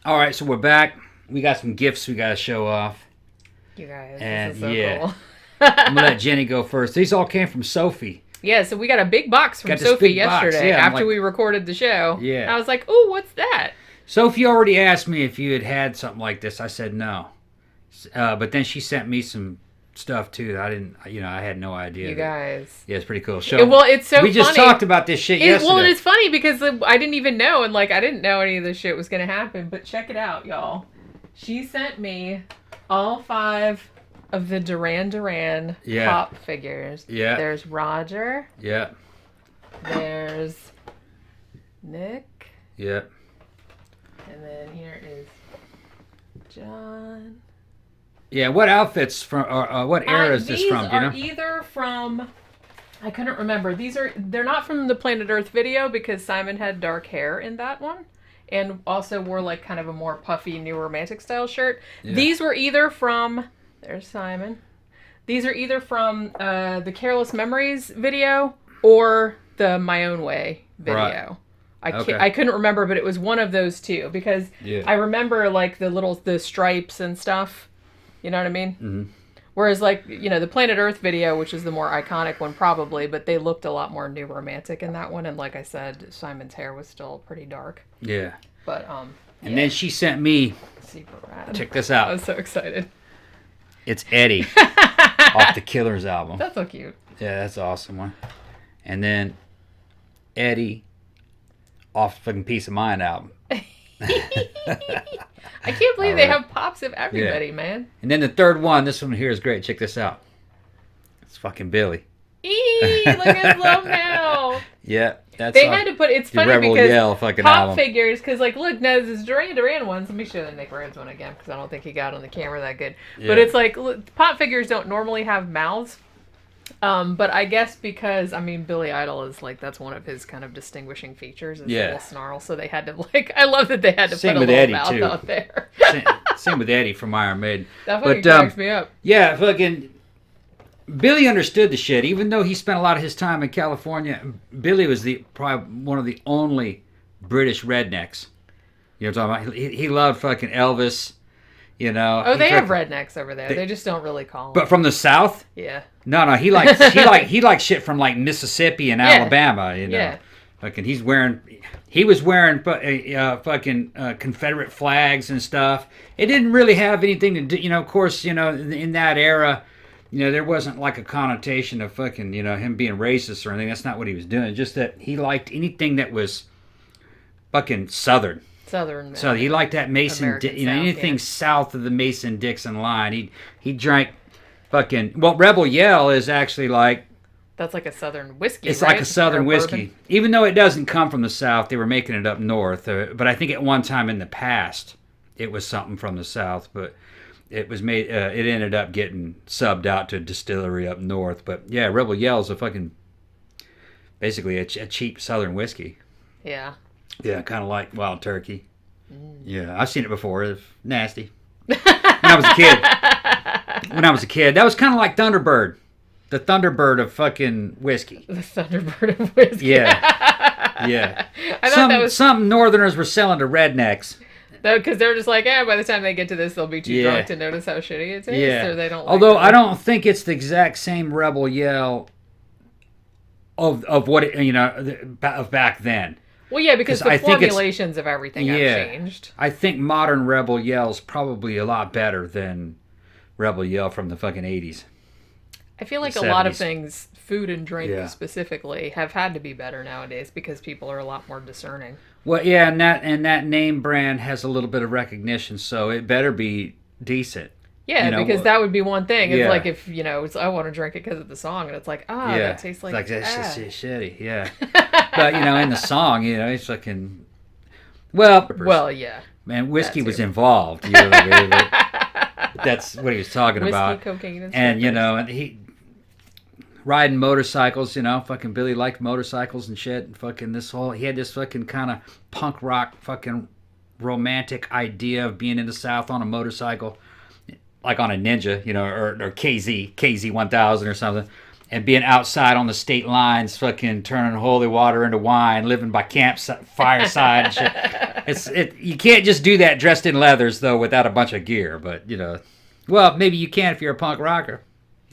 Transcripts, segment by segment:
All right, so we're back. We got some gifts we got to show off. You guys, And this is so cool. I'm going to let Jenny go first. These all came from Sophie. Yeah, so we got a big box from Sophie yesterday after we recorded the show. Yeah. And I was like, ooh, what's that? Sophie already asked me if you had something like this. I said no. But then she sent me some stuff too that I didn't, I had no idea. You guys. Yeah, it's pretty cool. It's so funny. We just talked about this shit yesterday. Well, it's funny because I didn't even know, and I didn't know any of this shit was going to happen, but check it out, y'all. She sent me all 5 of the Duran Duran pop figures. Yeah. There's Roger. Yeah. There's Nick. Yeah. And then here is John. Yeah, what outfits from, or what era is this from? These are either from, I couldn't remember. They're not from the Planet Earth video because Simon had dark hair in that one. And also wore kind of a more puffy, new romantic style shirt. Yeah. These were either from, there's Simon. These are either from the Careless Memories video or the My Own Way video. Right. I couldn't remember, but it was one of those two because I remember the stripes and stuff. You know what I mean? Mm-hmm. Whereas the Planet Earth video, which is the more iconic one probably, but they looked a lot more new romantic in that one. And like I said, Simon's hair was still pretty dark. Yeah. But and then she sent me. Super rad. Check this out. I was so excited. It's Eddie off the Killers album. That's so cute. Yeah, that's an awesome one. And then Eddie off fucking Peace of Mind album. I can't believe they have pops of everybody, man. And then the third one, this one here is great. Check this out. It's fucking Billy. Look at his love now. Yeah, they had to put. It's funny Rebel because Yell fucking pop album. Figures. Because look, now this Duran Duran ones. Let me show the Nick Rhodes one again because I don't think he got on the camera that good. Yeah. But it's look, pop figures don't normally have mouths. But I guess because Billy Idol is that's one of his kind of distinguishing features is the little snarl. So they had to I love that they had to put a little Eddie mouth too. Out there. Same with Eddie from Iron Maiden. That fucking cracks me up. Yeah, fucking Billy understood the shit. Even though he spent a lot of his time in California, Billy was probably one of the only British rednecks. You know what I'm talking about? He loved fucking Elvis. You know. Oh, they have rednecks over there. They just don't really call them. But from the South? Yeah. No, he likes shit from Mississippi and Alabama. You know. Yeah. Fucking, he was wearing fucking Confederate flags and stuff. It didn't really have anything to do. Of course, in that era, there wasn't a connotation of fucking, him being racist or anything. That's not what he was doing. Just that he liked anything that was fucking Southern. So he liked that Mason, anything south of the Mason-Dixon line. He drank fucking. Well, Rebel Yell is actually that's like a Southern whiskey. It's like a Southern whiskey, even though it doesn't come from the South. They were making it up north, but I think at one time in the past it was something from the South, but it was made. It ended up getting subbed out to a distillery up north. But yeah, Rebel Yell is basically a cheap Southern whiskey. Yeah. Yeah, kind of like Wild Turkey. Yeah, I've seen it before. It's nasty. When I was a kid, that was kind of like Thunderbird. The Thunderbird of fucking whiskey. The Thunderbird of whiskey. Yeah. Yeah. I thought some Northerners were selling to rednecks. Because they're just by the time they get to this, they'll be too drunk to notice how shitty it tastes. Yeah. Or they don't Although I don't think it's the exact same Rebel Yell of what it, of back then. Well, yeah, because the formulations of everything have changed. I think modern Rebel Yell's probably a lot better than Rebel Yell from the fucking 80s. I feel like a lot of things, food and drink specifically, have had to be better nowadays because people are a lot more discerning. Well, yeah, and that name brand has a little bit of recognition, so it better be decent. Yeah, because that would be one thing. It's like if, I want to drink it because of the song, and it's that tastes like... It's like, that's just shitty, yeah. But, in the song, it's fucking... Well, yeah. Man, whiskey was involved. That's what he was talking about. Whiskey, cocaine, and and he... Riding motorcycles, fucking Billy liked motorcycles and shit. And fucking he had this fucking kind of punk rock fucking romantic idea of being in the South on a motorcycle. Like on a Ninja, or KZ 1000 or something, and being outside on the state lines, fucking turning holy water into wine, living by campsite, fireside and shit. You can't just do that dressed in leathers though without a bunch of gear. But well, maybe you can if you're a punk rocker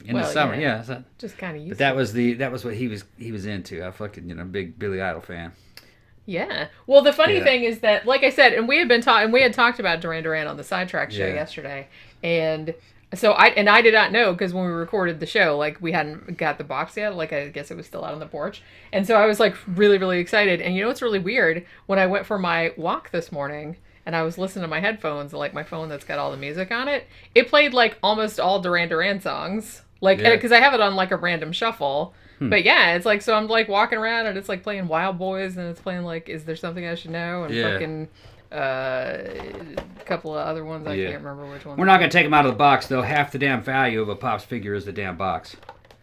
in the summer. Yeah, so, just kind of used. But that was what he was into. I fucking big Billy Idol fan. Yeah. Well, the funny thing is that, like I said, and we had talked about Duran Duran on the Sidetrack show yesterday, and so I did not know, because when we recorded the show, like, we hadn't got the box yet. Like, I guess it was still out on the porch, and so I was like really, really excited. And what's really weird? When I went for my walk this morning, and I was listening to my headphones, like my phone that's got all the music on it, it played like almost all Duran Duran songs, like, because I have it on like a random shuffle. But yeah, it's like, so I'm like walking around and it's like playing Wild Boys, and it's playing like Is There Something I Should Know, and fucking a couple of other ones. I can't remember which ones. We're not going to take them out of the box, though. Half the damn value of a Pops figure is the damn box.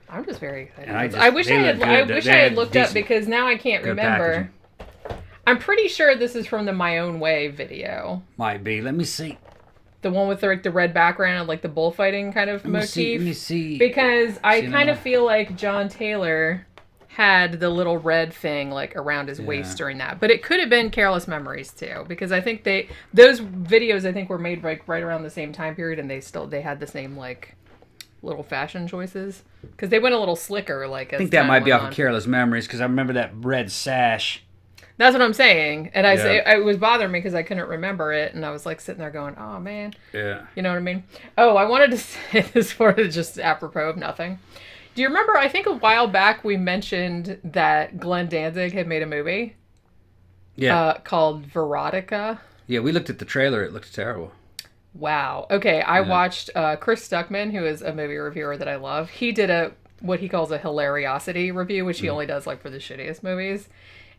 I'm just very excited. I wish I had looked up, because now I can't remember. Packaging. I'm pretty sure this is from the My Own Way video. Might be. Let me see. The one with like the red background, like the bullfighting kind of motif. Let me see. Because I kind of feel like John Taylor had the little red thing like around his waist during that. But it could have been Careless Memories too, because I think those videos I think were made like right around the same time period, and they had the same like little fashion choices, because they went a little slicker. Like, I think that might be off of Careless Memories, because I remember that red sash. That's what I'm saying. And it was bothering me because I couldn't remember it. And I was like sitting there going, oh, man. Yeah. You know what I mean? Oh, I wanted to say this for just apropos of nothing. Do you remember, I think a while back we mentioned that Glenn Danzig had made a movie? Yeah. Called Verotika. Yeah, we looked at the trailer. It looked terrible. Wow. Okay, I watched Chris Stuckman, who is a movie reviewer that I love. He did what he calls a hilariosity review, which he only does like for the shittiest movies.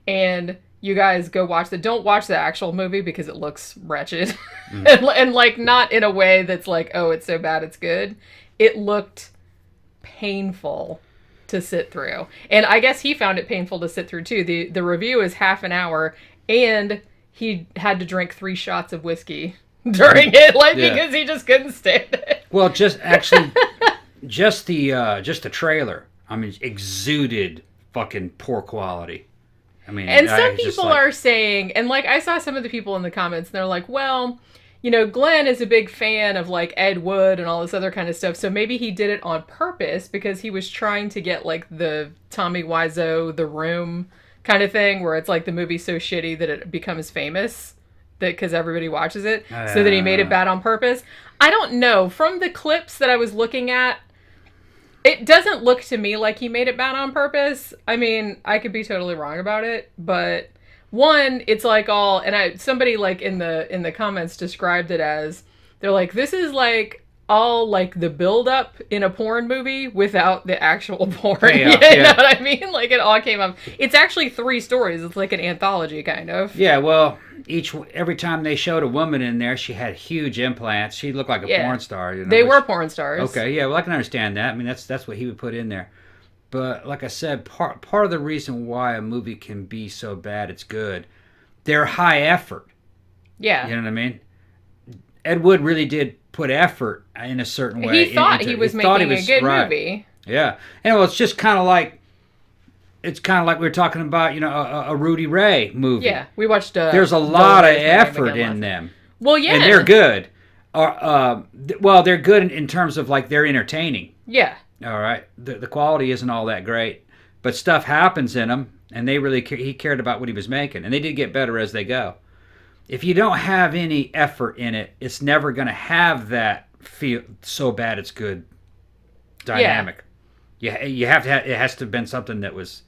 And you guys go watch don't watch the actual movie, because it looks wretched. and like not in a way that's like, oh, it's so bad it's good. It looked painful to sit through. And I guess he found it painful to sit through too. The review is half an hour, and he had to drink 3 shots of whiskey during it, like because he just couldn't stand it. Well, just the trailer, I mean, exuded fucking poor quality. I mean, and some people are saying, and like I saw some of the people in the comments, and they're like, well, Glenn is a big fan of like Ed Wood and all this other kind of stuff, so maybe he did it on purpose because he was trying to get like the Tommy Wiseau The Room kind of thing, where it's like the movie's so shitty that it becomes famous, that because everybody watches it, so that he made it bad on purpose. I don't know. From the clips that I was looking at, it doesn't look to me like he made it bad on purpose. I mean, I could be totally wrong about it, but one, it's like all, and somebody like in the comments described it as, they're like, this is like all like the build up in a porn movie without the actual porn. You know what I mean? Like, it all came up. It's actually 3 stories. It's like an anthology kind of. Yeah, well, every time they showed a woman in there, she had huge implants. She looked like a porn star. They were porn stars. Okay, yeah, well, I can understand that. I mean, that's what he would put in there. But like I said, part of the reason why a movie can be so bad it's good, they're high effort. Yeah. You know what I mean? Ed Wood really did put effort in a certain way. He thought he was making a good movie. Yeah. And it's just kind of like, we were talking about, a Rudy Ray movie. Yeah, we watched. There's a lot of effort in them. Well, yeah, and they're good. Well, they're good in terms of like they're entertaining. Yeah. All right. The quality isn't all that great, but stuff happens in them, and he cared about what he was making, and they did get better as they go. If you don't have any effort in it, it's never going to have that feel so bad it's good dynamic. Yeah. You have to. It has to have been something that was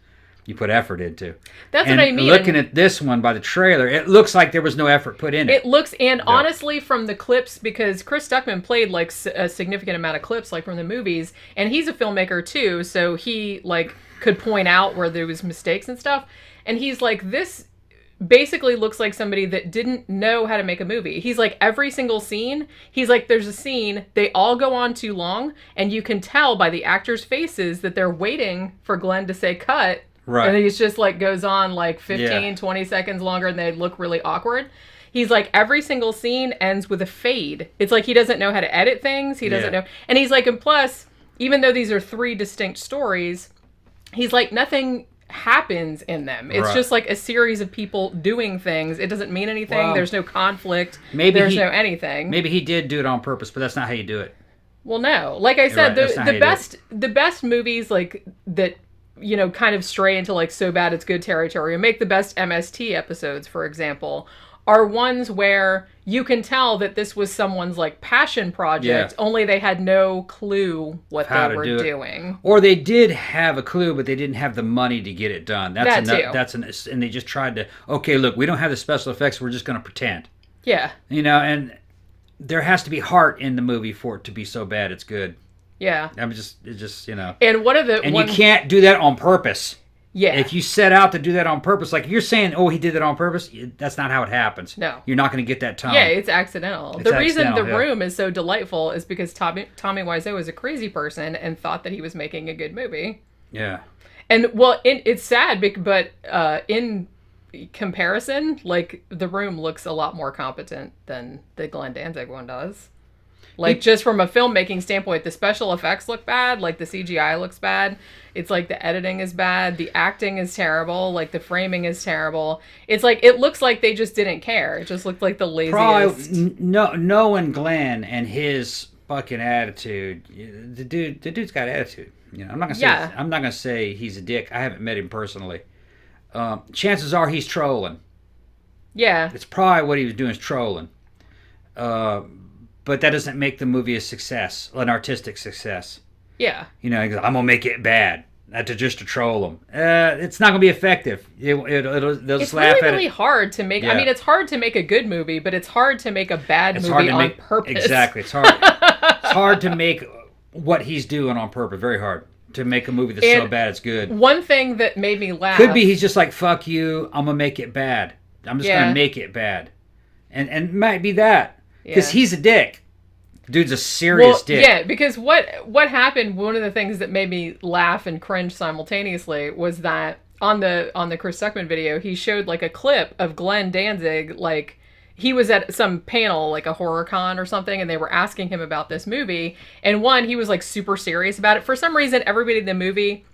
you put effort into. That's what I mean. Looking at this one by the trailer, it looks like there was no effort put in it. It looks, and honestly, from the clips, because Chris Stuckman played like a significant amount of clips, like from the movies, and he's a filmmaker too, so he like could point out where there was mistakes and stuff. And he's like, this basically looks like somebody that didn't know how to make a movie. He's like, every single scene, he's like, there's a scene, they all go on too long, and you can tell by the actors' faces that they're waiting for Glenn to say cut. Right. And he's just like goes on like 15, 20 seconds longer, and they look really awkward. He's like, every single scene ends with a fade. It's like he doesn't know how to edit things. He doesn't know. And he's like, and plus, even though these are 3 distinct stories, he's like, nothing happens in them. It's just like a series of people doing things. It doesn't mean anything. Well, there's no conflict. There's no anything. Maybe he did do it on purpose, but that's not how you do it. Well, no. Like I said, the best movies like that, you know, kind of stray into like so bad it's good territory and make the best MST episodes, for example, are ones where you can tell that this was someone's like passion project, only they had no clue what they were doing. Or they did have a clue, but they didn't have the money to get it done. And they just tried to, okay, look, we don't have the special effects, we're just going to pretend. Yeah. You know, and there has to be heart in the movie for it to be so bad it's good. Yeah. It's just, you know. And you can't do that on purpose. Yeah. If you set out to do that on purpose, like if you're saying, oh, he did that on purpose, that's not how it happens. No. You're not going to get that tone. Yeah, it's accidental. The reason The Room is so delightful is because Tommy Wiseau is a crazy person and thought that he was making a good movie. Yeah. And, well, it's sad, but in comparison, like, The Room looks a lot more competent than the Glenn Danzig one does. Like, just from a filmmaking standpoint, the special effects look bad. Like, the CGI looks bad. It's like the editing is bad. The acting is terrible. Like, the framing is terrible. It's like, it looks like they just didn't care. It just looked like the laziest. Knowing Glenn and his fucking attitude, the dude's got attitude. You know, I'm not gonna say he's a dick. I haven't met him personally. Chances are he's trolling. Yeah. It's probably what he was doing is trolling. But that doesn't make the movie a success, an artistic success. Yeah. You know, I'm going to make it bad. Just to troll them. It's not going to be effective. They'll just laugh at it. It's really hard to make. Yeah. I mean, it's hard to make a good movie, but it's hard to make a bad movie on purpose. Exactly. It's hard. It's hard to make what he's doing on purpose. Very hard to make a movie that's so bad it's good. One thing that made me laugh. Could be he's just like, fuck you, I'm going to make it bad. I'm just going to make it bad. And it might be that. Because he's a dick. Dude's a serious dick. Yeah, because what happened, one of the things that made me laugh and cringe simultaneously was that on the Chris Stuckman video, he showed like a clip of Glenn Danzig, like he was at some panel, like a horror con or something, and they were asking him about this movie. And he was like super serious about it. For some reason, everybody in the movie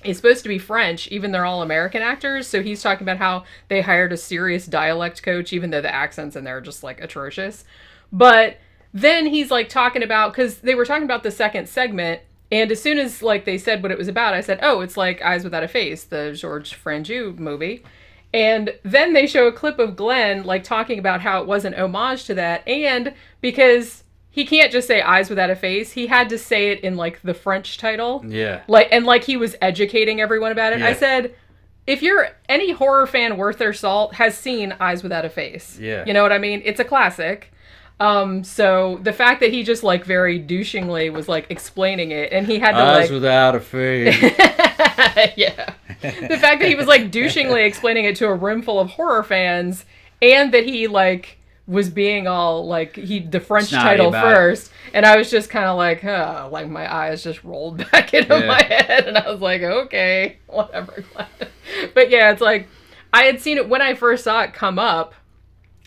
is supposed to be French, even they're all American actors. So he's talking about how they hired a serious dialect coach, even though the accents in there are just like atrocious. But then he's like talking about, because they were talking about the second segment, and as soon as like they said what it was about, I said, oh, it's like Eyes Without a Face, the Georges Franju movie. And then they show a clip of Glenn like talking about how it was an homage to that, and because he can't just say Eyes Without a Face, he had to say it in like the French title. Yeah. Like he was educating everyone about it. Yeah. I said, if you're any horror fan worth their salt has seen Eyes Without a Face. Yeah. You know what I mean? It's a classic. So the fact that he just like very douchingly was like explaining it, and he had to Eyes Without a Face. Yeah. The fact that he was like douchingly explaining it to a room full of horror fans, and that he like was being all like the French snotty title first, and I was just kind of like, like my eyes just rolled back into my head, and I was like, okay, whatever. But yeah, it's like I had seen it when I first saw it come up,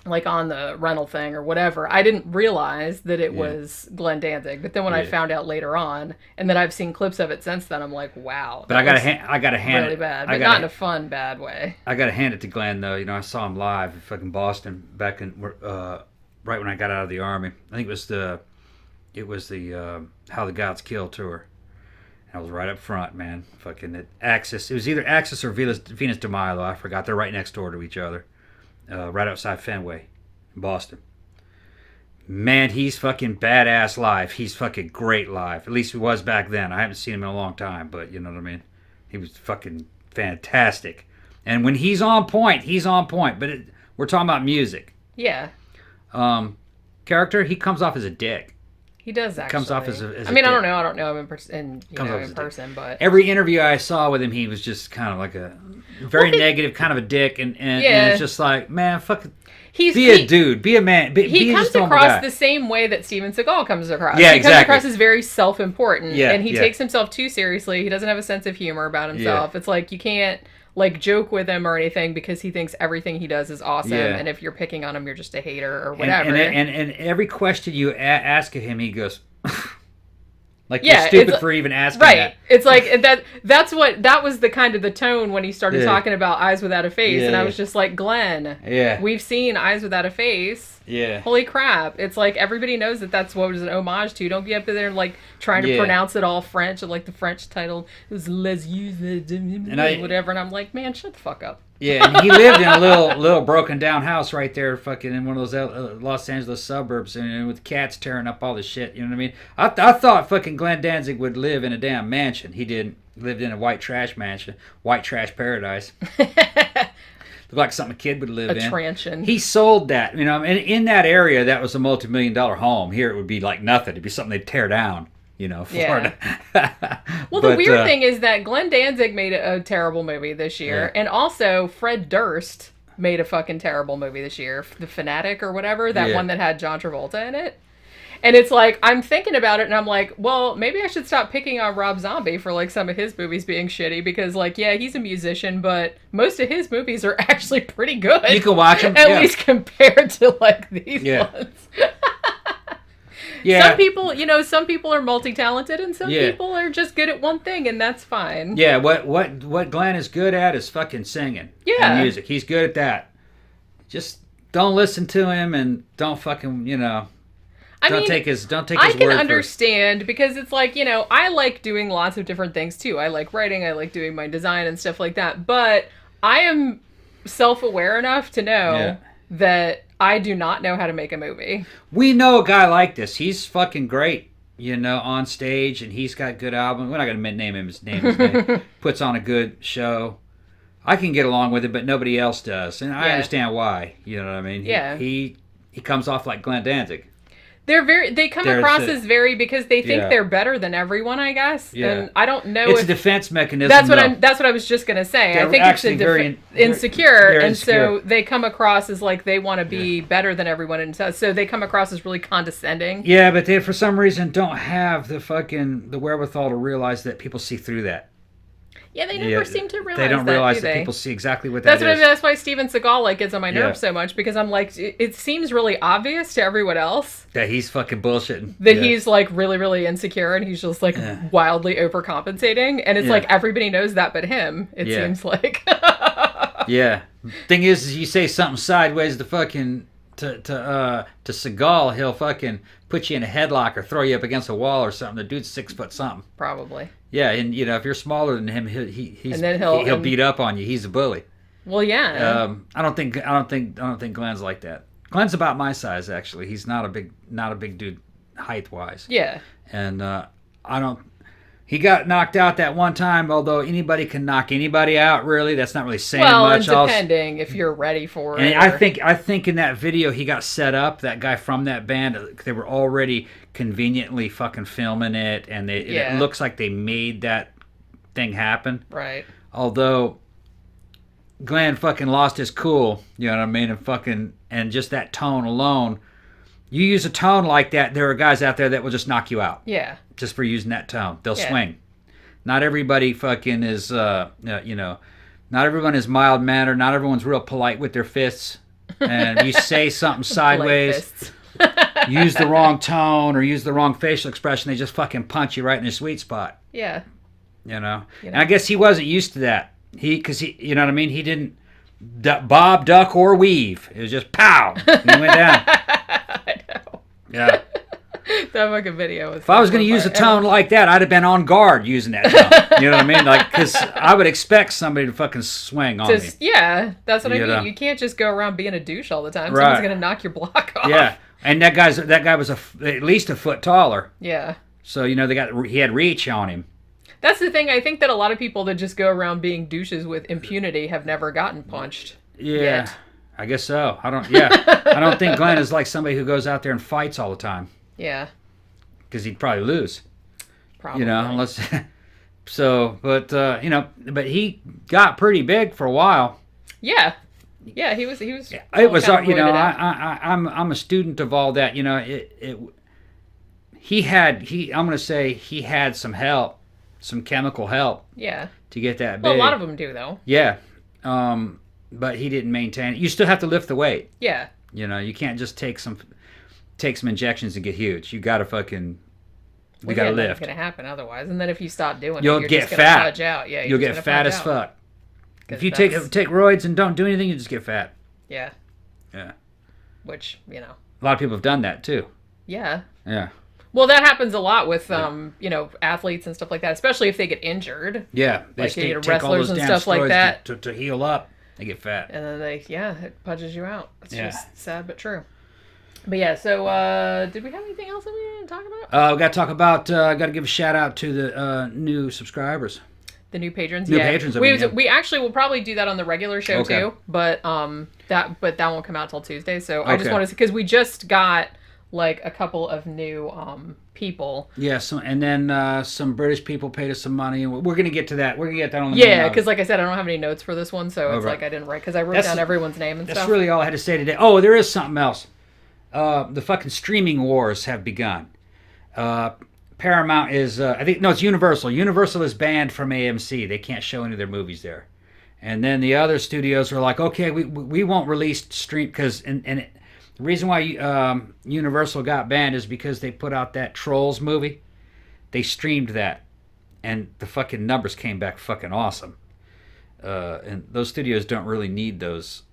like on the rental thing or whatever. I didn't realize that it was Glenn Danzig, but then when I found out later on, and then I've seen clips of it since then, I'm like, wow. But I gotta hand really it bad, but not in a fun bad way. I gotta hand it to Glenn though. You know, I saw him live in fucking Boston back in right when I got out of the army. I think it was the How the Gods Kill tour. I was right up front, man. Fucking at Axis. It was either Axis or Venus de Milo. I forgot. They're right next door to each other. Right outside Fenway in Boston. Man, he's fucking badass live. He's fucking great live. At least he was back then. I haven't seen him in a long time, but you know what I mean? He was fucking fantastic. And when he's on point, he's on point. But we're talking about music. Yeah. Character, he comes off as a dick. He does actually. Comes off as a I mean, I don't know him in person, but every interview I saw with him, he was just kind of like a very negative, kind of a dick, and it's just like, man, fuck. Be a dude. Be a man. He comes across the same way that Steven Seagal comes across. Yeah, he comes across as very self-important, and he takes himself too seriously. He doesn't have a sense of humor about himself. Yeah. It's like you can't like joke with him or anything because he thinks everything he does is awesome, and if you're picking on him, you're just a hater or whatever. And every question you ask of him, he goes, Like, you're stupid for even asking that. It's like, that was the kind of the tone when he started talking about Eyes Without a Face, and I was just like, Glenn, we've seen Eyes Without a Face. Yeah. Holy crap. It's like, everybody knows that's what it was an homage to. Don't be up there, like, trying to pronounce it all French, or, like, the French title is Les Yeux, whatever, and I'm like, man, shut the fuck up. Yeah, and he lived in a little broken down house right there, fucking in one of those Los Angeles suburbs, and with cats tearing up all the shit. You know what I mean? I thought fucking Glenn Danzig would live in a damn mansion. He didn't. He lived in a white trash mansion, white trash paradise. Looked like something a kid would live in. A transient. He sold that, you know, and in that area, that was a multi-million-dollar home. Here, it would be like nothing. It'd be something they'd tear down. You know, Florida. Yeah. Well, the weird thing is that Glenn Danzig made a terrible movie this year, and also Fred Durst made a fucking terrible movie this year, The Fanatic or whatever, that one that had John Travolta in it. And it's like, I'm thinking about it, and I'm like, well, maybe I should stop picking on Rob Zombie for, like, some of his movies being shitty, because, like, yeah, he's a musician, but most of his movies are actually pretty good. You can watch them. At least compared to, like, these ones. Yeah. Some people are multi-talented, and some people are just good at one thing, and that's fine. Yeah, what Glenn is good at is fucking singing. Yeah. And music. He's good at that. Just don't listen to him, and don't fucking, don't take his word for it. I can understand, because it's like, I like doing lots of different things too. I like writing, I like doing my design and stuff like that, but I am self-aware enough to know that I do not know how to make a movie. We know a guy like this. He's fucking great, on stage, and he's got good albums. We're not going to name his name. Puts on a good show. I can get along with it, but nobody else does. And I understand why. You know what I mean? He comes off like Glenn Danzig. They come across as because they think they're better than everyone, I guess. Yeah. And I don't know it's a defense mechanism. That's what I was just going to say. I think it's insecure, and so they come across as like they want to be better than everyone, and so they come across as really condescending. Yeah, but they for some reason don't have the wherewithal to realize that people see through that. Yeah, they never seem to realize that. They don't realize that people see exactly what that is. That's why Steven Seagal gets on my nerves so much, because I'm like, it seems really obvious to everyone else that he's fucking bullshitting. That he's like really, really insecure, and he's just like wildly overcompensating, and it's like everybody knows that but him. It seems like. Yeah. Thing is you say something sideways to fucking to Seagal, he'll fucking put you in a headlock or throw you up against a wall or something. The dude's 6 foot something. Probably. Yeah, and if you're smaller than him, he'll beat up on you. He's a bully. Well, yeah. I don't think Glenn's like that. Glenn's about my size, actually. He's not a big dude height wise. Yeah. And he got knocked out that one time, although anybody can knock anybody out, really. That's not really saying much. Well, depending if you're ready for it. And I think in that video he got set up, that guy from that band, they were already conveniently fucking filming it, and it looks like they made that thing happen. Right. Although Glenn fucking lost his cool, you know what I mean, and just that tone alone. You use a tone like that, there are guys out there that will just knock you out. Yeah. Just for using that tone. They'll swing. Not everybody fucking is, not everyone is mild-mannered. Not everyone's real polite with their fists. And you say something sideways, use the wrong tone or use the wrong facial expression, they just fucking punch you right in your sweet spot. Yeah. And I guess he wasn't used to that. Because he, you know what I mean? He didn't bob, duck, or weave. It was just pow. And he went down. I know. Yeah. That fucking video was. If I was going to use a tone like that, I'd have been on guard using that tone. You know what I mean? Like, because I would expect somebody to fucking swing on me. Yeah, that's what I mean. You can't just go around being a douche all the time. Right. Someone's going to knock your block off. Yeah, and that guy was at least a foot taller. Yeah. So he had reach on him. That's the thing. I think that a lot of people that just go around being douches with impunity have never gotten punched. Yeah. Yet. I guess so. I don't think Glenn is like somebody who goes out there and fights all the time. Yeah. Because he'd probably lose. Probably. Unless. So, but he got pretty big for a while. Yeah. Yeah, he was. Yeah, it was. I'm a student of all that. I'm gonna say he had some help, some chemical help. Yeah. To get that big. Well, a lot of them do though. Yeah. But he didn't maintain it. You still have to lift the weight. Yeah. You can't just take some injections and get huge. You got to fucking We gotta lift. It's gonna happen otherwise. And then if you stop doing you'll you're get just gonna fat. Pudge out. Yeah, you'll get fat as fuck. If you take roids and don't do anything, you just get fat. Yeah. Yeah. Which, a lot of people have done that too. Yeah. Yeah. Well, that happens a lot with athletes and stuff like that, especially if they get injured. Yeah, they take wrestlers and stuff like that to heal up. They get fat, and then it pudges you out. It's just sad but true. But yeah, so did we have anything else that we didn't talk about? We got to talk about. Got to give a shout out to the new subscribers. The new patrons. Patrons. We actually will probably do that on the regular show too, but that won't come out till Tuesday. So I just wanted to, because we just got like a couple of new people. Yeah, and then some British people paid us some money, and we're gonna get to that. We're gonna get that on the because like I said, I don't have any notes for this one, so it's like I didn't write, because I wrote down everyone's name and stuff. That's really all I had to say today. Oh, there is something else. The fucking streaming wars have begun. Paramount is, it's Universal. Universal is banned from AMC. They can't show any of their movies there. And then the other studios are like, okay, we won't release stream, because the reason why Universal got banned is because they put out that Trolls movie. They streamed that, and the fucking numbers came back fucking awesome. And those studios don't really need those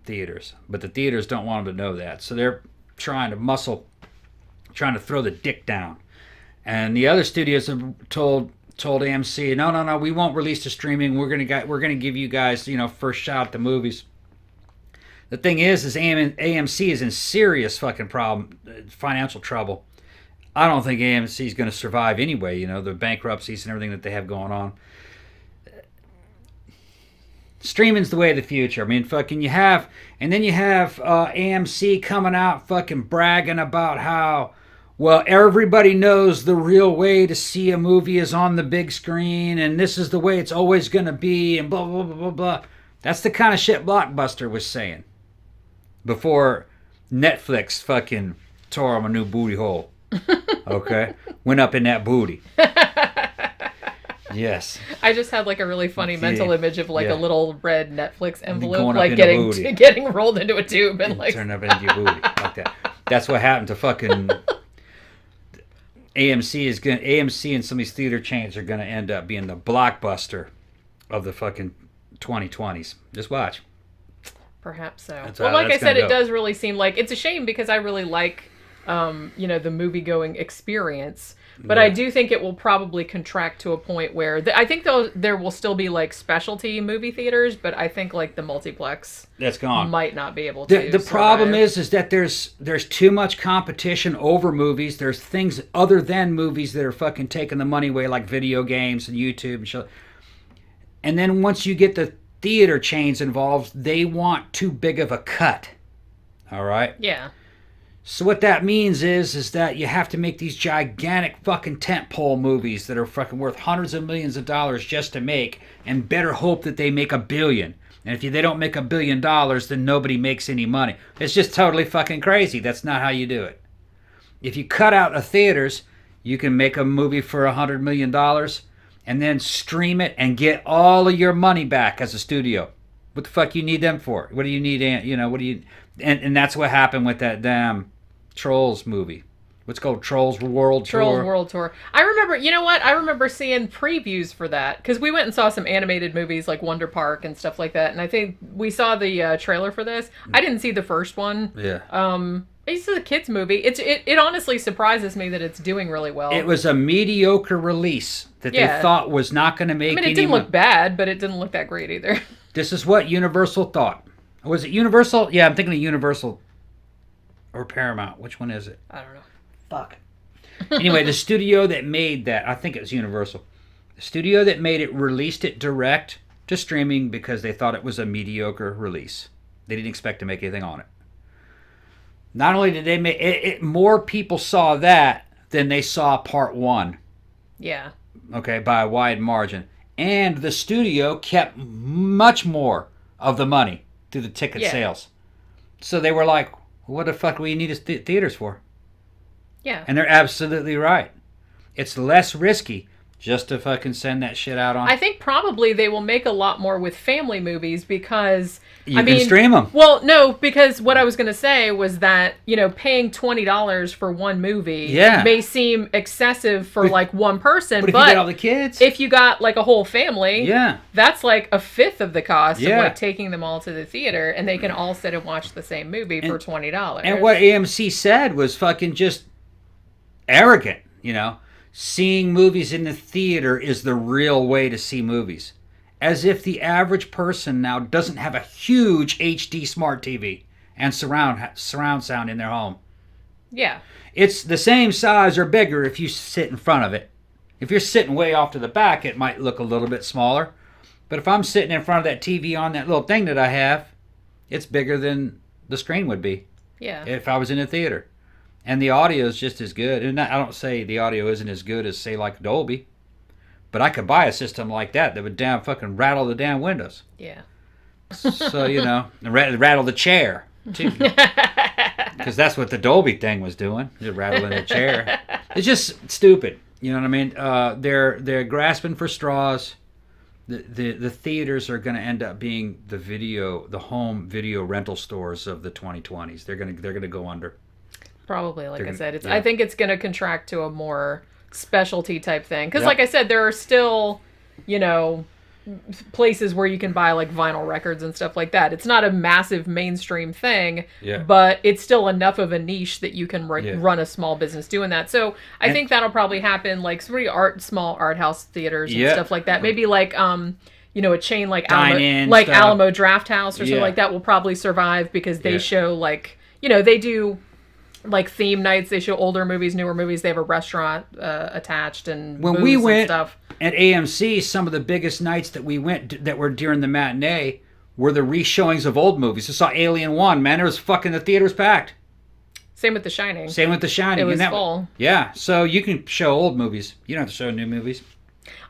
theaters, but the theaters don't want them to know that, so they're trying to throw the dick down. And the other studios have told AMC, no, we won't release the streaming. We're gonna give you guys, first shot at the movies. The thing is AMC is in serious fucking financial trouble. I don't think AMC is going to survive anyway. The bankruptcies and everything that they have going on. Streaming's the way of the future. I mean, fucking you have AMC coming out fucking bragging about how, well, everybody knows the real way to see a movie is on the big screen, and this is the way it's always going to be, and blah, blah, blah, blah, blah. That's the kind of shit Blockbuster was saying before Netflix fucking tore him a new booty hole. Okay? Went up in that booty. Yes. I just had like a really funny mental image of like a little red Netflix envelope like getting rolled into a tube and like turn up into your booty like that. That's what happened to fucking AMC and some of these theater chains are gonna end up being the Blockbuster of the fucking 2020s. Just watch. Perhaps so. Well, like I said, it does really seem like it's a shame, because I really like the movie-going experience. But I do think it will probably contract to a point where I think there will still be like specialty movie theaters, but I think like the multiplex that's gone might not be able to. The problem is that there's too much competition over movies. There's things other than movies that are fucking taking the money away, like video games and YouTube and shit. And then once you get the theater chains involved, they want too big of a cut. All right? Yeah. So what that means is that you have to make these gigantic fucking tentpole movies that are fucking worth hundreds of millions of dollars just to make, and better hope that they make $1 billion. And if they don't make $1 billion, then nobody makes any money. It's just totally fucking crazy. That's not how you do it. If you cut out the theaters, you can make a movie for $100 million and then stream it and get all of your money back as a studio. What the fuck you need them for? What do you need? And that's what happened with that damn Trolls movie. What's called Trolls World Tour. Trolls World Tour. I remember, you know what? I remember seeing previews for that, because we went and saw some animated movies like Wonder Park and stuff like that, and I think we saw the trailer for this. I didn't see the first one. Yeah. It's a kids movie. It honestly surprises me that it's doing really well. It was a mediocre release that they thought was not going to make. It didn't look bad, but it didn't look that great either. This is what Universal thought. Was it Universal? Yeah, I'm thinking of Universal or Paramount. Which one is it? I don't know. Fuck. Anyway, the studio that made that, I think it was Universal. The studio that made it released it direct to streaming because they thought it was a mediocre release. They didn't expect to make anything on it. Not only did they make it, more people saw that than they saw part one. Yeah. Okay, by a wide margin. And the studio kept much more of the money through the ticket sales. So they were like, what the fuck do we need theaters for? Yeah. And they're absolutely right. It's less risky just to fucking send that shit out on? I think probably they will make a lot more with family movies because... You can stream them. Well, no, because what I was going to say was that, paying $20 for one movie may seem excessive for one person. But if you get all the kids... If you got a whole family, that's a fifth of the cost of taking them all to the theater, and they can all sit and watch the same movie for $20. And what AMC said was fucking just arrogant, Seeing movies in the theater is the real way to see movies. As if the average person now doesn't have a huge HD smart TV and surround sound in their home. Yeah. It's the same size or bigger if you sit in front of it. If you're sitting way off to the back, it might look a little bit smaller. But if I'm sitting in front of that TV on that little thing that I have, it's bigger than the screen would be. Yeah. If I was in a theater. And the audio is just as good. And I don't say the audio isn't as good as, say, like Dolby. But I could buy a system like that would damn fucking rattle the damn windows. Yeah. So, and rattle the chair, too. Because that's what the Dolby thing was doing. Just rattling the chair. It's just stupid. You know what I mean? They're grasping for straws. The theaters are going to end up being the home video rental stores of the 2020s. They're going to go under. Probably, like I said. I think it's going to contract to a more specialty type thing. Because like I said, there are still, places where you can buy vinyl records and stuff like that. It's not a massive mainstream thing, but it's still enough of a niche that you can run a small business doing that. So I think that'll probably happen small art house theaters and stuff like that. Maybe a chain like Alamo Draft House or something like that will probably survive because they show they do theme nights. They show older movies, newer movies. They have a restaurant attached and when we went and stuff. At AMC, some of the biggest nights that we went that were during the matinee were the re-showings of old movies. I saw Alien 1, man. It was fucking, the theater was packed. Same with The Shining. It was full. Yeah, so you can show old movies. You don't have to show new movies.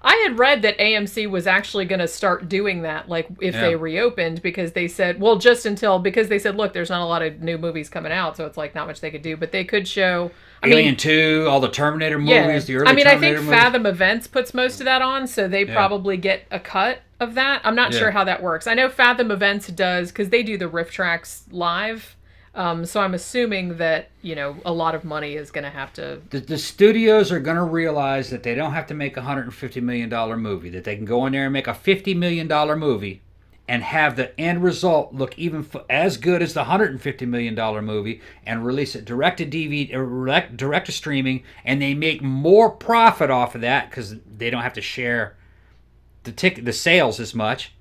I had read that AMC was actually going to start doing that, if they reopened, because they said, because they said, look, there's not a lot of new movies coming out, so it's not much they could do, but they could show... Alien 2, all the Terminator movies, the early Terminator I think movies. Fathom Events puts most of that on, so they probably get a cut of that. I'm not sure how that works. I know Fathom Events does, because they do the riff tracks live, so I'm assuming that, a lot of money is going to have to... The studios are going to realize that they don't have to make a $150 million movie, that they can go in there and make a $50 million movie and have the end result look even as good as the $150 million movie and release it direct to DVD, direct to streaming, and they make more profit off of that because they don't have to share the sales as much,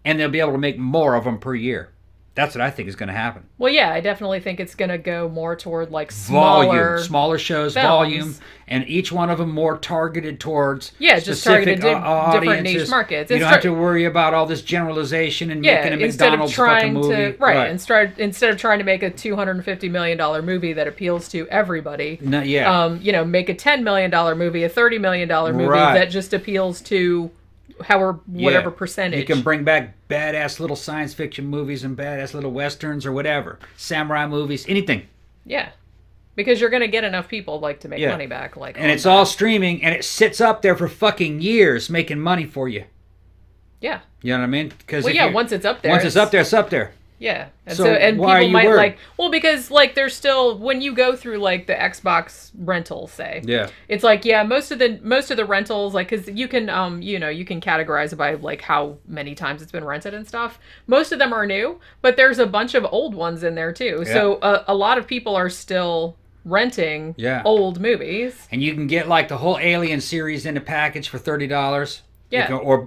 and they'll be able to make more of them per year. That's what I think is going to happen. Well, yeah, I definitely think it's going to go more toward smaller shows, films. volume, and each one of them more targeted towards just targeted different niche markets. You don't have to worry about all this generalization and making a McDonald's fucking movie. Instead of trying to make a $250 million movie that appeals to everybody, make a $10 million movie, a $30 million movie that just appeals to whatever percentage. You can bring back badass little science fiction movies and badass little westerns or whatever. Samurai movies, anything. Yeah. Because you're going to get enough people to make money back. And it's all streaming, and it sits up there for fucking years making money for you. Yeah. You know what I mean? Once it's up there. Once it's up there, it's up there. Yeah. And so why people are you worried? because there's still, when you go through the Xbox rentals, say. Yeah. It's most of the rentals, cuz you can you can categorize it by how many times it's been rented and stuff. Most of them are new, but there's a bunch of old ones in there too. Yeah. So a lot of people are still renting old movies. And you can get the whole Alien series in a package for $30. Yeah. Or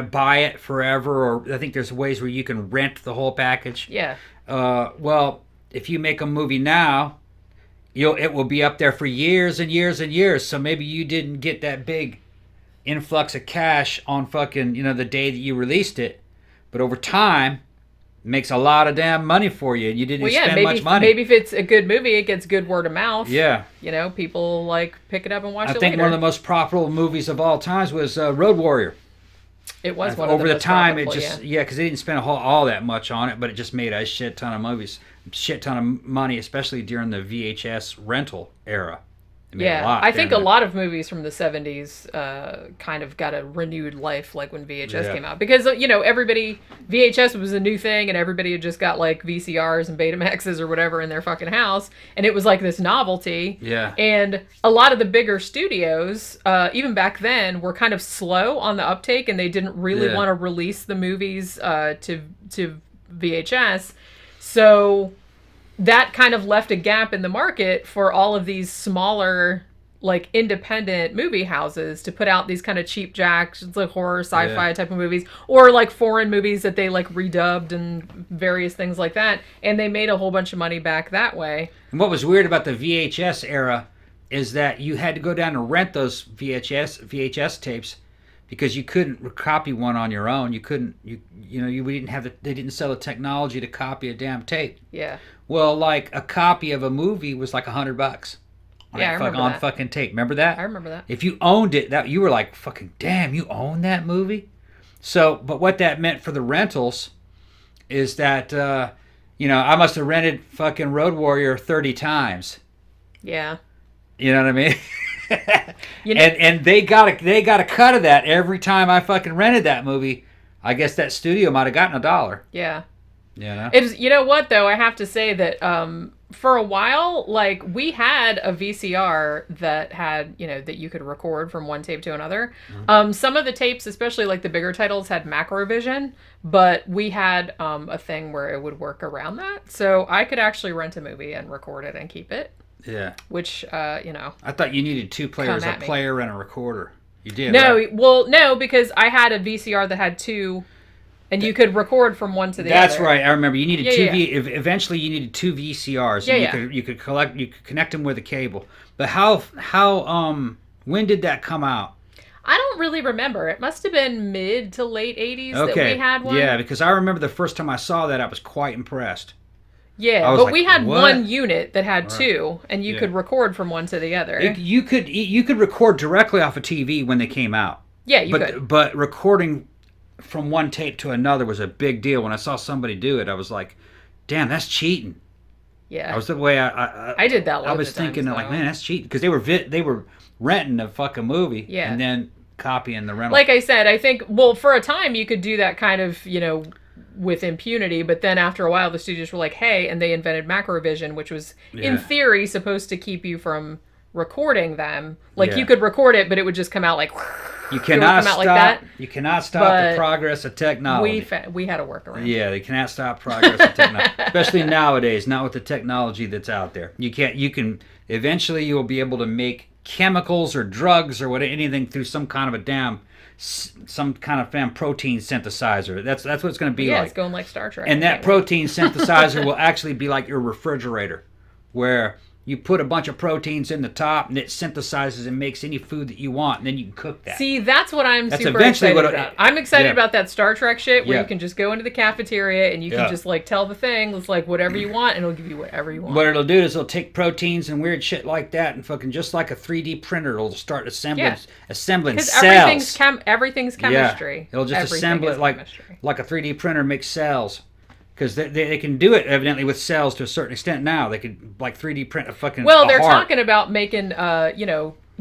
buy it forever, or I think there's ways where you can rent the whole package. Yeah. Well, if you make a movie now, it will be up there for years and years and years. So maybe you didn't get that big influx of cash on fucking the day that you released it, but over time, makes a lot of damn money for you, and you didn't spend much money. Maybe if it's a good movie, it gets good word of mouth. Yeah. People pick it up and watch it later. I think one of the most profitable movies of all times was Road Warrior. It was one of the most time, profitable, it just because they didn't spend all that much on it, but it just made a shit ton of money, especially during the VHS rental era. Yeah, I think a lot of movies from the 70s kind of got a renewed life, like when VHS came out. Because, VHS was a new thing, and everybody had just got, like, VCRs and Betamaxes or whatever in their fucking house. And it was, like, this novelty. Yeah. And a lot of the bigger studios, even back then, were kind of slow on the uptake, and they didn't really want to release the movies to VHS. So that kind of left a gap in the market for all of these smaller, like, independent movie houses to put out these kind of cheap jacks, like horror, sci-fi type of movies, or like foreign movies that they like redubbed and various things like that. And they made a whole bunch of money back that way. And what was weird about the VHS era is that you had to go down and rent those VHS tapes because you couldn't copy one on your own. You couldn't, we didn't have they didn't sell the technology to copy a damn tape. Yeah. Well, like a copy of a movie was like $100 I remember on that. fucking tape. Remember that? I remember that. If you owned it, that you were like, fucking damn, you own that movie? So, but what that meant for the rentals is that, I must have rented fucking Road Warrior 30 times. Yeah. You know what I mean? And they got a cut of that every time I fucking rented that movie. I guess that studio might have gotten $1. Yeah. Yeah. It's, you know what though, I have to say that for a while, like, we had a VCR that had, that you could record from one tape to another. Mm-hmm. Some of the tapes, especially like the bigger titles, had macrovision, but we had a thing where it would work around that. So I could actually rent a movie and record it and keep it. Yeah. Which, I thought you needed two players, a player and a recorder. You did, No, right? Well, no, because I had a VCR that had two, and you could record from one to the other. That's right. I remember. You needed eventually you needed two VCRs. And you could connect them with a cable. But when did that come out? I don't really remember. It must have been mid to late 80s that we had one. Yeah, because I remember the first time I saw that, I was quite impressed. Yeah, but we had one unit that had two, and you could record from one to the other. You could record directly off a TV when they came out. Yeah, you could. But recording from one tape to another was a big deal. When I saw somebody do it, I was like, damn, that's cheating. Yeah. That was the way I did that. I was thinking, like, man, that's cheating. Because they were renting a fucking movie and then copying the rental. Like I said, I think, for a time you could do that kind of, with impunity, but then after a while the studios were like, hey, and they invented macrovision, which was in theory supposed to keep you from recording them. Like you could record it, but it would just come out like you cannot stop. Like that. You cannot stop the progress of technology. We had a workaround. Yeah, they cannot stop progress of technology, especially nowadays. Not with the technology that's out there. You can eventually you will be able to make chemicals or drugs or anything through some kind of protein synthesizer. That's what it's going to be like. Yeah, it's going like Star Trek. And that protein synthesizer will actually be like your refrigerator, where you put a bunch of proteins in the top and it synthesizes and makes any food that you want, and then you can cook that. See, that's what I'm super excited about. I'm excited about that Star Trek shit where you can just go into the cafeteria and you can just like tell the thing, it's like whatever you want, and it'll give you whatever you want. What it'll do is it'll take proteins and weird shit like that and fucking just like a 3D printer, it'll start assembling cells. Everything's chemistry. Yeah. It'll just assemble it like a 3D printer makes cells. Because they can do it, evidently, with cells to a certain extent now. They could, like, 3D print a fucking they're heart. talking about making,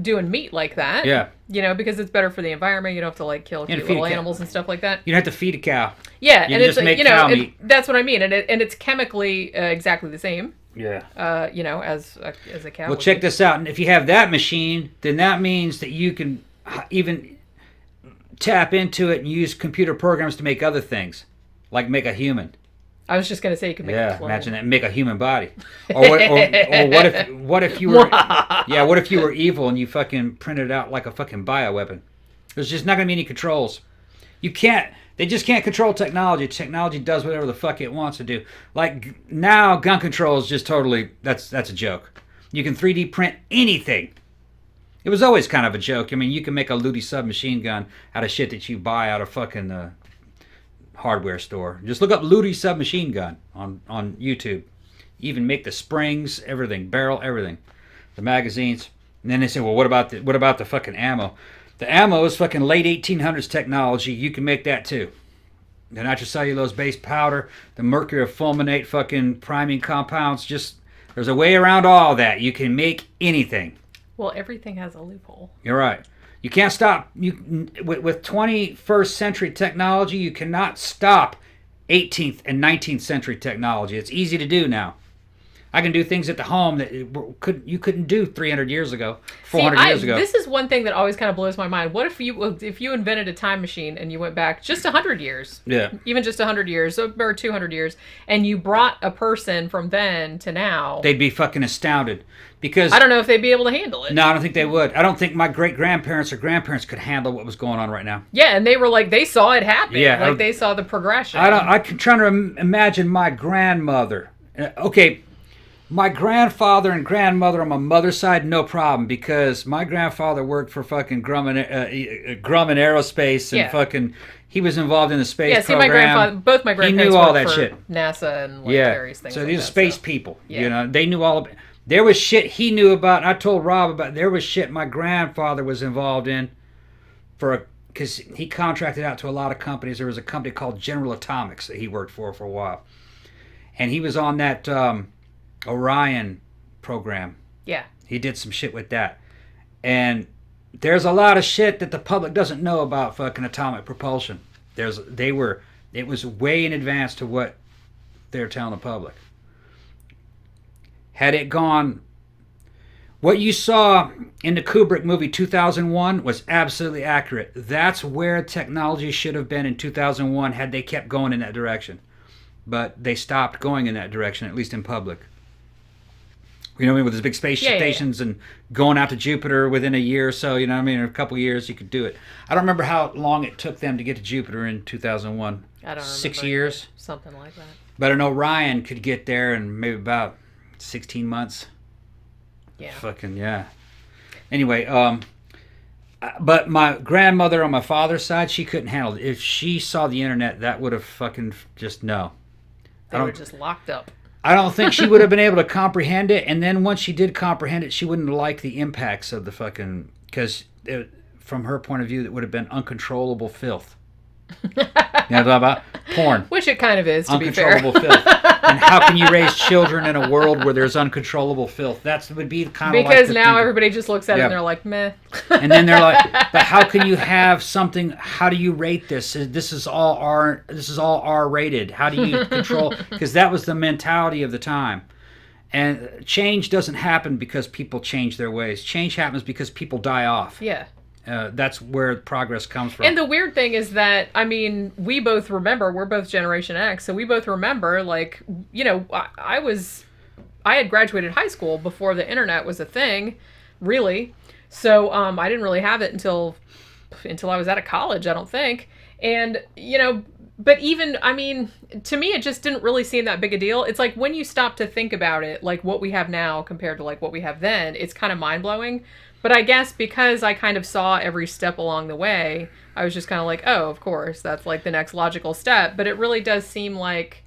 doing meat like that. Yeah. Because it's better for the environment. You don't have to, like, kill cute little animals and stuff like that. You don't have to feed a cow. Yeah. You just make cow meat. That's what I mean. And it's chemically exactly the same. Yeah. As a cow. Well, check this out. And if you have that machine, then that means that you can even tap into it and use computer programs to make other things. Like make a human. I was just gonna say you could make a clone. Imagine that, make a human body. Or what if you were evil and you fucking printed out like a fucking bioweapon? There's just not gonna be any controls. They just can't control technology. Technology does whatever the fuck it wants to do. Like now, gun control is just totally that's a joke. You can 3D print anything. It was always kind of a joke. I mean, you can make a Ludi submachine gun out of shit that you buy out of fucking hardware store. Just look up Ludi submachine gun on YouTube. Even make the springs, everything, barrel, everything, the magazines. And then they say, well, what about the fucking ammo? The ammo is fucking late 1800s technology. You can make that too. The nitrocellulose based powder, the mercury fulminate fucking priming compounds. Just there's a way around all that. You can make anything. Well, everything has a loophole. You're right. You can't stop. With 21st century technology, you cannot stop 18th and 19th century technology. It's easy to do now. I can do things at the home that you couldn't do 300 years ago, 400 years ago. This is one thing that always kind of blows my mind. What if you invented a time machine and you went back just 100 years? Yeah. Even just 100 years or 200 years, and you brought a person from then to now. They'd be fucking astounded. Because I don't know if they'd be able to handle it. No, I don't think they would. I don't think my great-grandparents or grandparents could handle what was going on right now. Yeah, and they were like, they saw it happen. Yeah. Like, they saw the progression. I'm trying to imagine my grandmother. Okay, my grandfather and grandmother on my mother's side, no problem, because my grandfather worked for fucking Grumman Aerospace and fucking, he was involved in the space program. Both my grandparents he knew all worked that for shit. NASA and various things. So these are space people. You know, they knew all about. There was shit he knew about. I told Rob about. There was shit my grandfather was involved in, because he contracted out to a lot of companies. There was a company called General Atomics that he worked for a while, and he was on that Orion program. Yeah, he did some shit with that, and there's a lot of shit that the public doesn't know about fucking atomic propulsion. It was way in advance to what they're telling the public. Had it gone, what you saw in the Kubrick movie 2001 was absolutely accurate. That's where technology should have been in 2001 had they kept going in that direction. But they stopped going in that direction, at least in public. You know what I mean? With these big space stations and going out to Jupiter within a year or so, you know what I mean? In a couple of years, you could do it. I don't remember how long it took them to get to Jupiter in 2001. I don't remember. 6 years? Something like that. But an Orion could get there in maybe about 16 months. Yeah. Fucking, yeah. Anyway, but my grandmother on my father's side, she couldn't handle it. If she saw the internet, that would have fucking just, no. They were just locked up. I don't think she would have been able to comprehend it. And then once she did comprehend it, she wouldn't like the impacts of the fucking, because from her point of view, it would have been uncontrollable filth. You know what I'm talking about? Porn. Which it kind of is, to be fair. Uncontrollable filth. And how can you raise children in a world where there's uncontrollable filth? That would be kind of like because now everybody just looks at it and they're like, meh. And then they're like, but how can you have something? How do you rate this? This is all R rated. How do you control? Because that was the mentality of the time. And change doesn't happen because people change their ways. Change happens because people die off. Yeah. That's where progress comes from. And the weird thing is that, I mean, we both remember, we're both Generation X, so we both remember, like, you know, I had graduated high school before the internet was a thing, really. So I didn't really have it until I was out of college, I don't think. And, you know, but even, I mean, to me, it just didn't really seem that big a deal. It's like when you stop to think about it, like what we have now compared to like what we have then, it's kind of mind-blowing. But I guess because I kind of saw every step along the way, I was just kind of like, oh, of course, that's like the next logical step. But it really does seem like,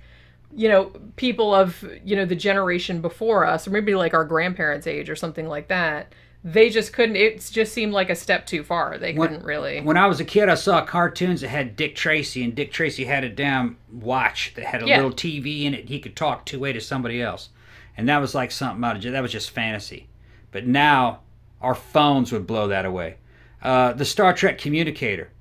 you know, people of, you know, the generation before us, or maybe like our grandparents' age or something like that, they just couldn't, it just seemed like a step too far. They couldn't really. When I was a kid, I saw cartoons that had Dick Tracy, and Dick Tracy had a damn watch that had a little TV in it. He could talk two-way to somebody else. And that was like something that was just fantasy. But now, our phones would blow that away. The Star Trek communicator,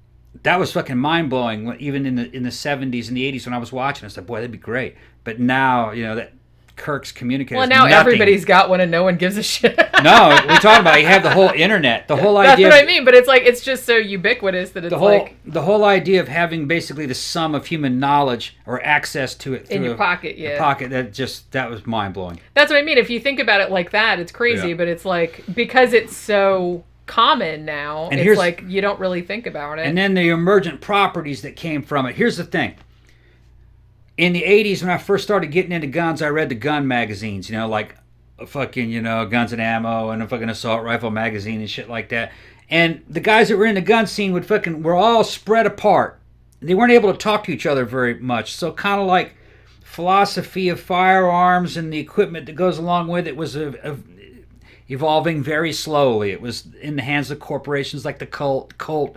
that was fucking mind-blowing. Even in the 70s and the 80s when I was watching, I said, boy, that'd be great. But now, you know, that Kirk's communicator. Well, now everybody's got one and no one gives a shit. No, we're talking about you have the whole internet. The whole idea. That's what I mean, but it's like, it's just so ubiquitous that it's the whole idea of having basically the sum of human knowledge or access to it through in your pocket, that was mind-blowing. That's what I mean. If you think about it like that, it's crazy, but it's like, because it's so common now, and it's like you don't really think about it. And then the emergent properties that came from it. Here's the thing. In the 80s, when I first started getting into guns, I read the gun magazines, you know, like fucking, you know, Guns and Ammo and a fucking assault rifle magazine and shit like that. And the guys that were in the gun scene were all spread apart. They weren't able to talk to each other very much. So kind of like philosophy of firearms and the equipment that goes along with it was evolving very slowly. It was in the hands of corporations like the Colt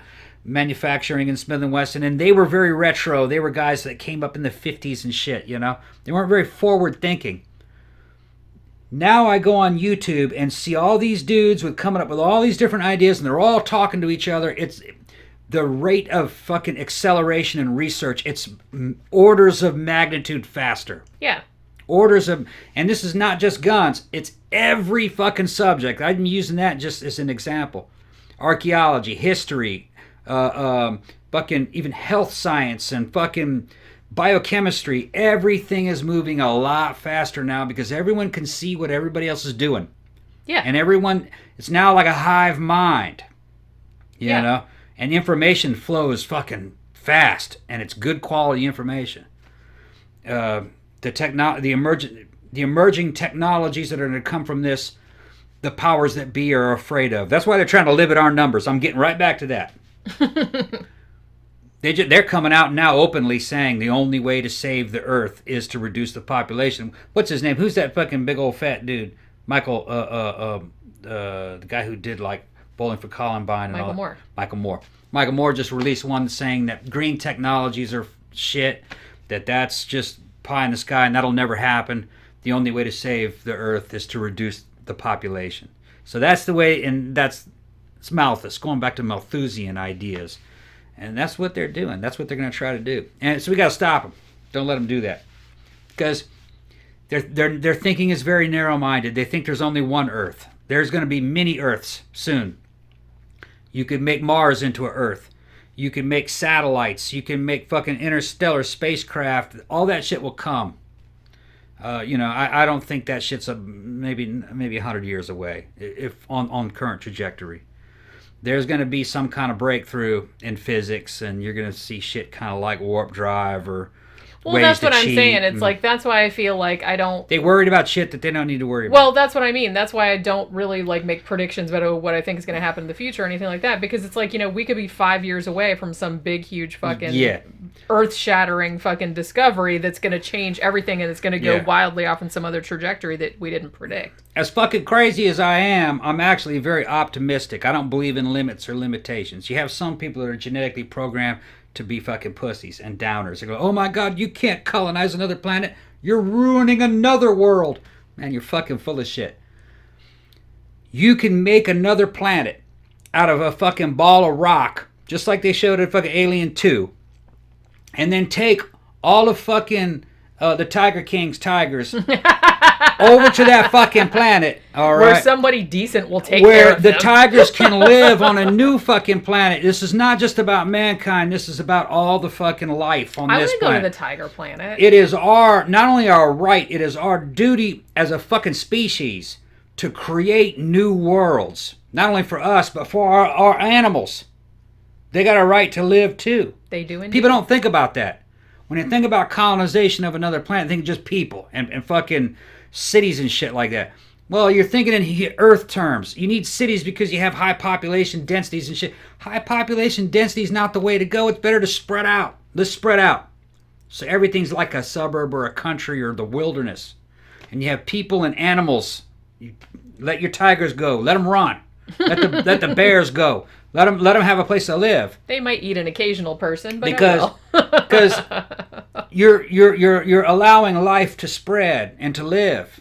Manufacturing and Smith & Wesson, and they were very retro. They were guys that came up in the 50s and shit, you know? They weren't very forward thinking. Now I go on YouTube and see all these dudes with coming up with all these different ideas, and they're all talking to each other. It's the rate of fucking acceleration and research. It's orders of magnitude faster. Yeah. And this is not just guns. It's every fucking subject. I'm using that just as an example. Archaeology, history, fucking even health science and fucking biochemistry. Everything is moving a lot faster now because everyone can see what everybody else is doing. Yeah. And it's now like a hive mind. You know? And information flows fucking fast, and it's good quality information. The emerging technologies that are going to come from this, the powers that be are afraid of. That's why they're trying to limit our numbers. I'm getting right back to that. They're coming out now openly saying the only way to save the Earth is to reduce the population. What's his name? Who's that fucking big old fat dude? Michael, the guy who did like Bowling for Columbine and Michael Moore just released one saying that green technologies are shit, that's just pie in the sky and that'll never happen. The only way to save the Earth is to reduce the population. So that's the way, and it's Malthus, going back to Malthusian ideas. And that's what they're doing. That's what they're going to try to do. And so we got to stop them. Don't let them do that. Because their thinking is very narrow-minded. They think there's only one Earth. There's going to be many Earths soon. You could make Mars into an Earth. You can make satellites. You can make fucking interstellar spacecraft. All that shit will come. I don't think that shit's maybe 100 years away if on current trajectory. There's going to be some kind of breakthrough in physics, and you're going to see shit kind of like warp drive or ways that's to what I'm cheat. saying. It's like, that's why I feel like I don't... They worried about shit that they don't need to worry about. Well, that's what I mean. That's why I don't really like make predictions about what I think is going to happen in the future or anything like that, because it's like, we could be 5 years away from some big, huge fucking earth-shattering fucking discovery that's going to change everything, and it's going to go wildly off in some other trajectory that we didn't predict. As fucking crazy as I am, I'm actually very optimistic. I don't believe in limits or limitations. You have some people that are genetically programmed to be fucking pussies and downers. They go, oh my God, you can't colonize another planet. You're ruining another world. Man, you're fucking full of shit. You can make another planet out of a fucking ball of rock, just like they showed in fucking Alien 2, and then take all of fucking the Tiger King's tigers over to that fucking planet, all right? Where somebody decent will take care of them. Where the tigers can live on a new fucking planet. This is not just about mankind. This is about all the fucking life on this planet. I want to go to the tiger planet. It is not only our right, it is our duty as a fucking species to create new worlds. Not only for us, but for our animals. They got a right to live too. They do indeed. People don't think about that. When you think about colonization of another planet, think just people and fucking cities and shit like that. Well, you're thinking in Earth terms. You need cities because you have high population densities and shit. High population density is not the way to go. It's better to spread out. Let's spread out. So everything's like a suburb or a country or the wilderness. And you have people and animals. You let your tigers go. Let them run. Let the bears go. Let them have a place to live. They might eat an occasional person, but because you're allowing life to spread and to live,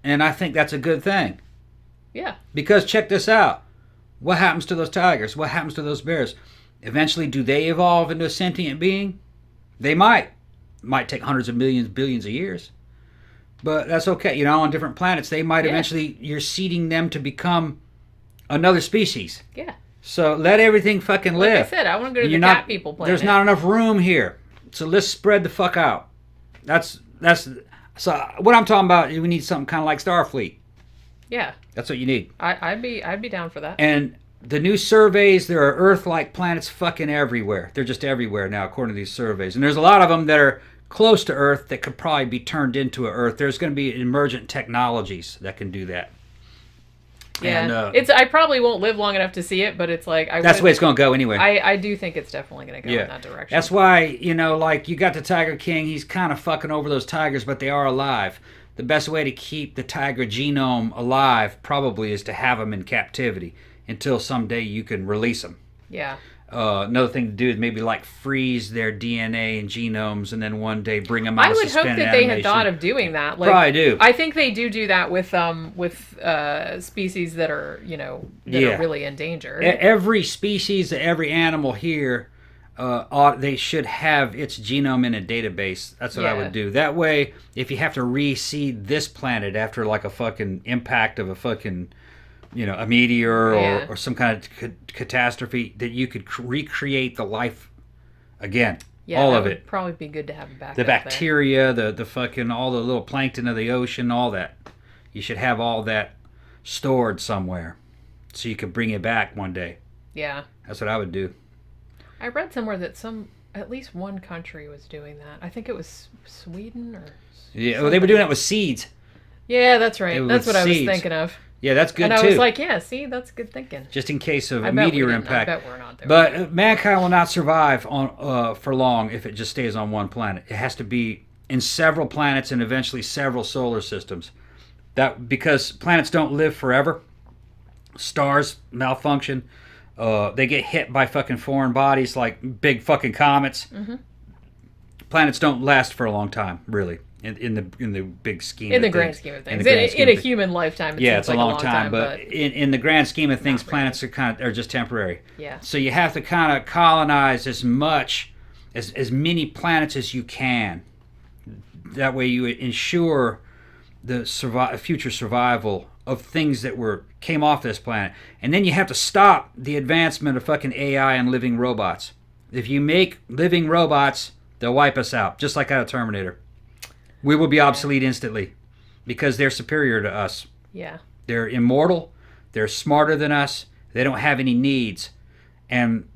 and I think that's a good thing. Yeah. Because check this out: what happens to those tigers? What happens to those bears? Eventually, do they evolve into a sentient being? They might. It might take hundreds of millions, billions of years, but that's okay. On different planets, they might eventually. You're seeding them to become another species. Yeah. So let everything fucking live. Like I said, I want to go to the cat people planet. There's not enough room here. So let's spread the fuck out. So what I'm talking about, we need something kind of like Starfleet. Yeah. That's what you need. I'd be down for that. And the new surveys, there are Earth-like planets fucking everywhere. They're just everywhere now, according to these surveys. And there's a lot of them that are close to Earth that could probably be turned into an Earth. There's going to be emergent technologies that can do that. Yeah, and, I probably won't live long enough to see it, but it's like that's the way it's going to go anyway. I do think it's definitely going to go in that direction. That's why, like you got the Tiger King, he's kind of fucking over those tigers, but they are alive. The best way to keep the tiger genome alive probably is to have them in captivity until someday you can release them. Yeah. Another thing to do is maybe like freeze their DNA and genomes, and then one day bring them out. I would hope that they had thought of doing that. Like, probably do. I think they do that with species that are are really endangered. Every species, every animal here, they should have its genome in a database. That's what I would do. That way, if you have to reseed this planet after like a fucking impact of a fucking a meteor or some kind of catastrophe, that you could recreate the life again. Yeah, all that of would it. Probably be good to have back. The bacteria, the fucking all the little plankton of the ocean, all that. You should have all that stored somewhere, so you could bring it back one day. Yeah, that's what I would do. I read somewhere that at least one country was doing that. I think it was Sweden or. Yeah, well, they were doing that with seeds. Yeah, that's right. That's what seeds. I was thinking of. Yeah, that's good, too. And I was like, yeah, see, that's good thinking. Just in case of a meteor impact. I bet we're not there. But mankind will not survive for long if it just stays on one planet. It has to be in several planets and eventually several solar systems. Because planets don't live forever. Stars malfunction. They get hit by fucking foreign bodies like big fucking comets. Mm-hmm. Planets don't last for a long time, really. In the big scheme in the grand scheme of things, in a human lifetime, it's a long time, but in the grand scheme of things, planets are just temporary. Yeah. So you have to kind of colonize as many planets as you can. That way, you ensure the future survival of things that came off this planet, and then you have to stop the advancement of fucking AI and living robots. If you make living robots, they'll wipe us out, just like out of Terminator. We will be obsolete instantly because they're superior to us. Yeah. They're immortal. They're smarter than us. They don't have any needs. And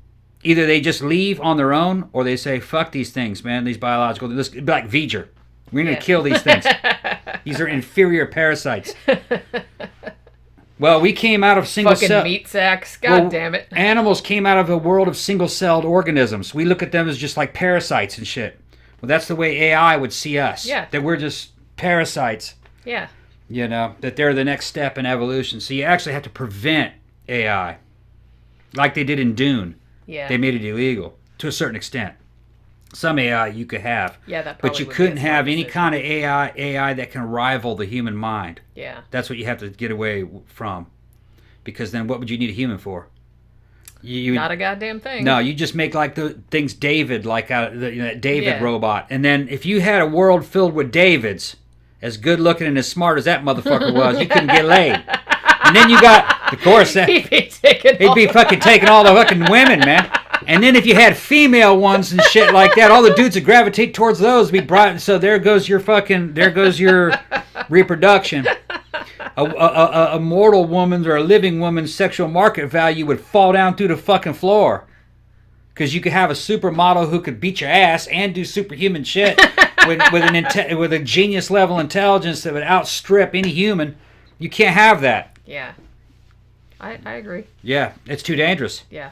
either they just leave on their own or they say, fuck these things, man, these biological. Let's be like V'ger. We're going to kill these things. These are inferior parasites. Well, we came out of fucking meat sacks. God damn it. Animals came out of a world of single-celled organisms. We look at them as just like parasites and shit. Well, that's the way AI would see us. Yeah. That we're just parasites. Yeah. That they're the next step in evolution. So you actually have to prevent AI. Like they did in Dune. Yeah. They made it illegal to a certain extent. Some AI you could have. Yeah, that probably but you couldn't have any kind of AI that can rival the human mind. Yeah. That's what you have to get away from. Because then what would you need a human for? Not a goddamn thing. No, you just make like the things David, like that David robot. And then if you had a world filled with Davids, as good looking and as smart as that motherfucker was, you couldn't get laid. And then you got, of course, he'd be fucking taking all the fucking women, man. And then if you had female ones and shit like that, all the dudes would gravitate towards those. So there goes your reproduction. A mortal woman's or a living woman's sexual market value would fall down through the fucking floor. Because you could have a supermodel who could beat your ass and do superhuman shit with a genius level intelligence that would outstrip any human. You can't have that. Yeah. I agree. Yeah, it's too dangerous. Yeah.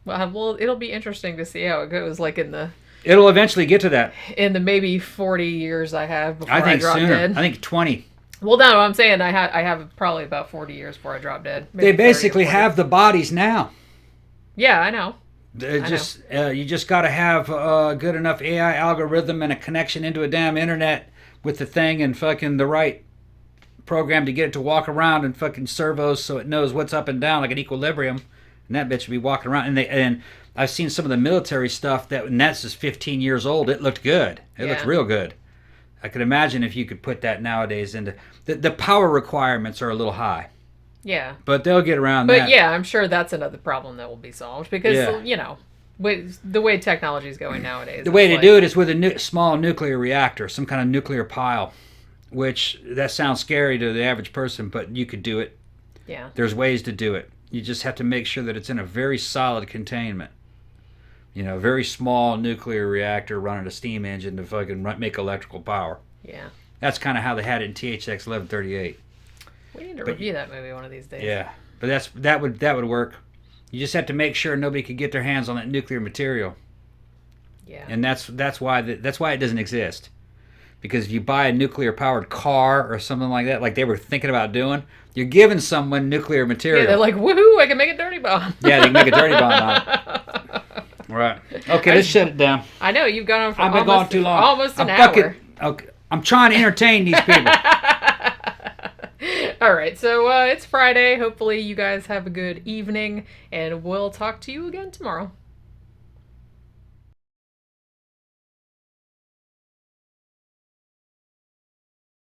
Well, it'll be interesting to see how it goes. Like it'll eventually get to that. In the maybe 40 years I have before I drop sooner. dead. I think 20. Well, no, I'm saying I have probably about 40 years before I drop dead. They basically have the bodies now. Yeah, I know. You just got to have a good enough AI algorithm and a connection into a damn internet with the thing and fucking the right program to get it to walk around and fucking servos so it knows what's up and down like an equilibrium. And that bitch would be walking around. And I've seen some of the military stuff and that's just 15 years old. It looked good. It looked real good. I could imagine if you could put that nowadays into... The power requirements are a little high. Yeah. But they'll get around that. But yeah, I'm sure that's another problem that will be solved. Because, the way technology is going nowadays... The way to do it is with a small nuclear reactor, some kind of nuclear pile. Which, that sounds scary to the average person, but you could do it. Yeah. There's ways to do it. You just have to make sure that it's in a very solid containment. A very small nuclear reactor running a steam engine to fucking make electrical power. Yeah. That's kind of how they had it in THX 1138. We need to review that movie one of these days. Yeah, but that would work. You just have to make sure nobody could get their hands on that nuclear material. Yeah. And that's why it doesn't exist. Because if you buy a nuclear-powered car or something like that, like they were thinking about doing, you're giving someone nuclear material. Yeah, they're like, woohoo, I can make a dirty bomb. Yeah, they can make a dirty bomb out of it. Right. Okay, let's shut it down. I know, you've gone on for I've been gone too long. Almost an hour. Okay, I'm trying to entertain these people. All right, so it's Friday. Hopefully you guys have a good evening, and we'll talk to you again tomorrow.